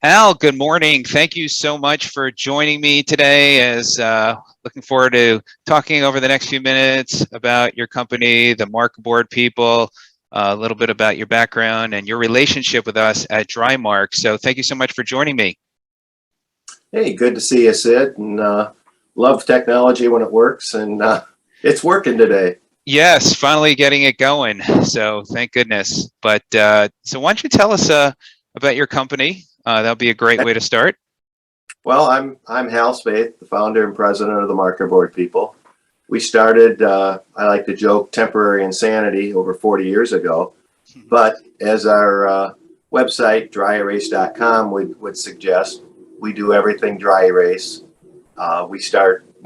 Al, good morning. Thank you so much for joining me today. As looking forward to talking over the next few minutes about your company, the Markerboard People, a little bit about your background and your relationship with us at Dri Mark. So thank you so much for joining me. Hey, good to see you, Sid, and love technology when it works, and it's working today. Yes, finally getting it going. So thank goodness. But so why don't you tell us about your company? That'll be a great way to start. Well, I'm Hal Spaeth, the founder and president of the Markerboard People. We started, I like to joke, temporary insanity over 40 years ago, but as our website, drierase.com, would suggest, we do everything dry erase. We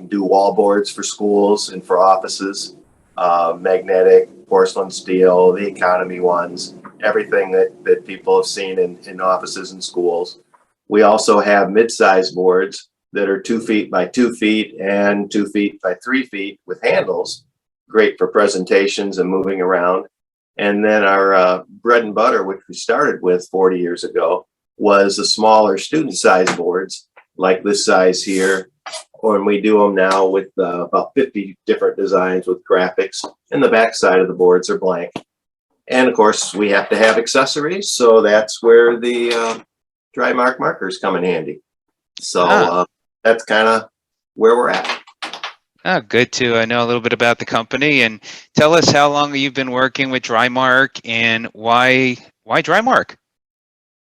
do wall boards for schools and for offices, magnetic, porcelain steel, the economy ones, everything that people have seen in offices and schools. We also have mid-size boards that are 2 feet by 2 feet and 2 feet by 3 feet with handles, great for presentations and moving around. And then our bread and butter, which we started with 40 years ago, was the smaller student size boards like this size here, and we do them now with about 50 different designs with graphics, and the back side of the boards are blank. And of course, we have to have accessories, so that's where the Dri Mark markers come in handy. So that's kind of where we're at. Oh, good to know a little bit about the company, and tell us how long you've been working with Dri Mark and why Dri Mark?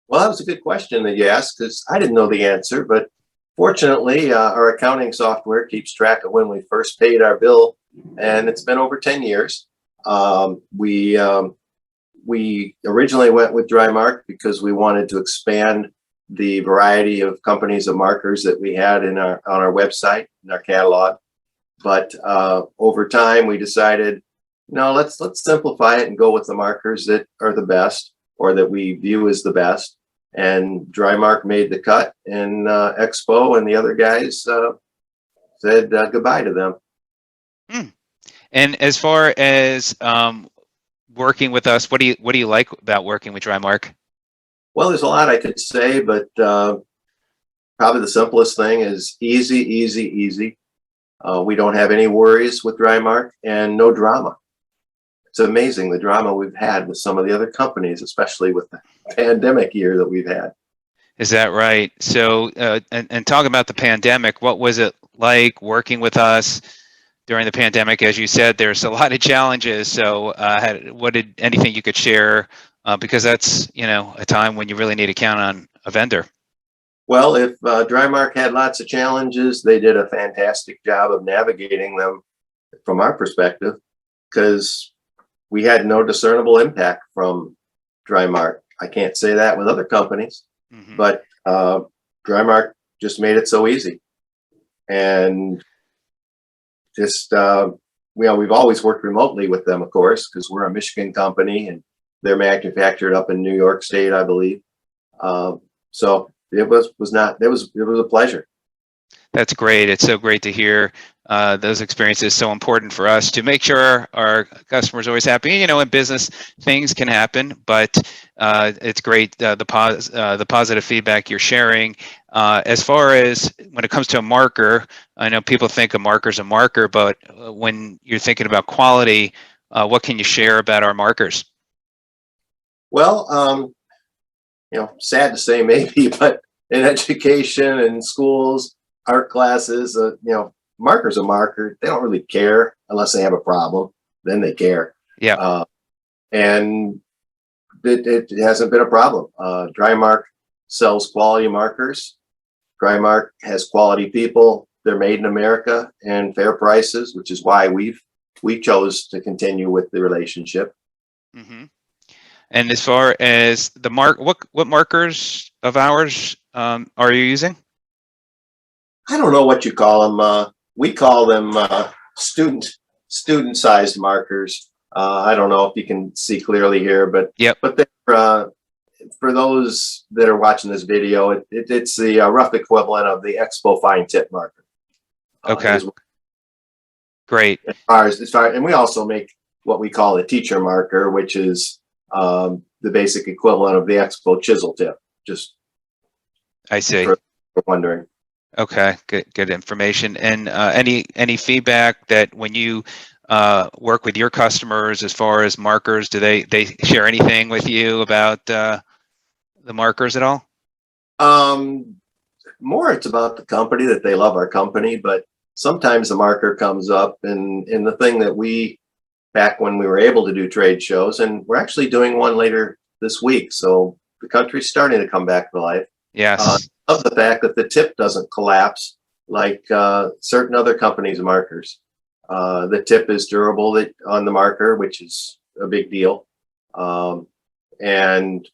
Well, that was a good question that you asked, because I didn't know the answer, but fortunately, our accounting software keeps track of when we first paid our bill, and it's been over 10 years. We originally went with Dri Mark because we wanted to expand the variety of companies of markers that we had on our website, in our catalog. But over time, we decided, no, let's simplify it and go with the markers that are the best, or that we view as the best. And Dri Mark made the cut, and Expo and the other guys said goodbye to them. And as far as working with us, what do you like about working with Dri Mark? Well, there's a lot I could say, but probably the simplest thing is easy, easy, easy. We don't have any worries with Dri Mark, and no drama. It's amazing the drama we've had with some of the other companies, especially with the pandemic year that we've had. Is that right? So, and talking about the pandemic, what was it like working with us during the pandemic? As you said, there's a lot of challenges. So, anything you could share? Because that's, a time when you really need to count on a vendor. Well, if Dri Mark had lots of challenges, they did a fantastic job of navigating them from our perspective, because we had no discernible impact from Dri Mark. I can't say that with other companies, but Dri Mark just made it so easy. And just, we've always worked remotely with them, of course, because we're a Michigan company and they're manufactured up in New York State, I believe. So it was a pleasure. That's great. It's so great to hear those experiences. So important for us to make sure our customers are always happy. In business, things can happen, but it's great the positive feedback you're sharing. As far as when it comes to a marker, I know people think a marker is a marker, but when you're thinking about quality, what can you share about our markers? Well, sad to say maybe, but in education and schools, art classes, marker's a marker. They don't really care unless they have a problem. Then they care. Yeah. And it hasn't been a problem. Dri Mark sells quality markers. Dri Mark has quality people. They're made in America and fair prices, which is why we chose to continue with the relationship. Mm-hmm. And as far as the what markers of ours are you using? I don't know what you call them. We call them student-sized markers. I don't know if you can see clearly here, but yep. But they're, for those that are watching this video, it's the rough equivalent of the Expo fine tip marker. Okay. Great. And we also make what we call a teacher marker, which is the basic equivalent of the Expo chisel tip, just I see. for wondering. Okay, good information. And any feedback that when you work with your customers as far as markers, do they share anything with you about the markers at all? More it's about the company, that they love our company, but sometimes the marker comes up in the thing that we, back when we were able to do trade shows, and we're actually doing one later this week. So the country's starting to come back to life. Yes. Of the fact that the tip doesn't collapse like certain other companies' markers. The tip is durable on the marker, which is a big deal. And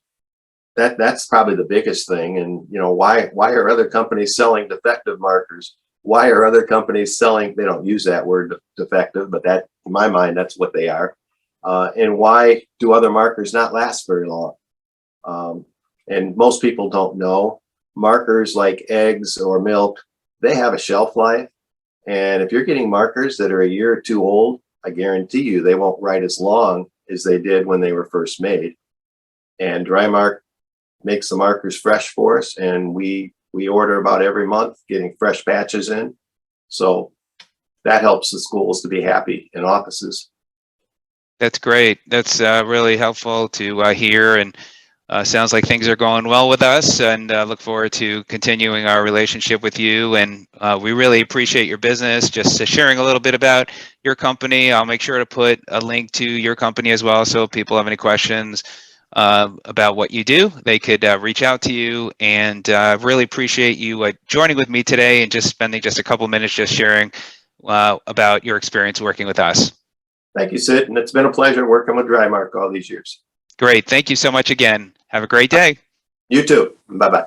that's probably the biggest thing. And why are other companies selling defective markers? Why are other companies selling, they don't use that word defective, but that, in my mind, that's what they are. And why do other markers not last very long? And most people don't know. Markers like eggs or milk, they have a shelf life. And if you're getting markers that are a year or two old, I guarantee you they won't write as long as they did when they were first made. And Dri Mark makes the markers fresh for us, and we order about every month, getting fresh batches in. So that helps the schools to be happy in offices. That's great. That's really helpful to hear, and sounds like things are going well with us, and look forward to continuing our relationship with you. And we really appreciate your business. Just sharing a little bit about your company. I'll make sure to put a link to your company as well, so if people have any questions about what you do, they could reach out to you. And really appreciate you joining with me today and just spending just a couple minutes just sharing about your experience working with us. Thank you, Sid. And it's been a pleasure working with Dri Mark all these years. Great. Thank you so much again. Have a great day. You too. Bye-bye.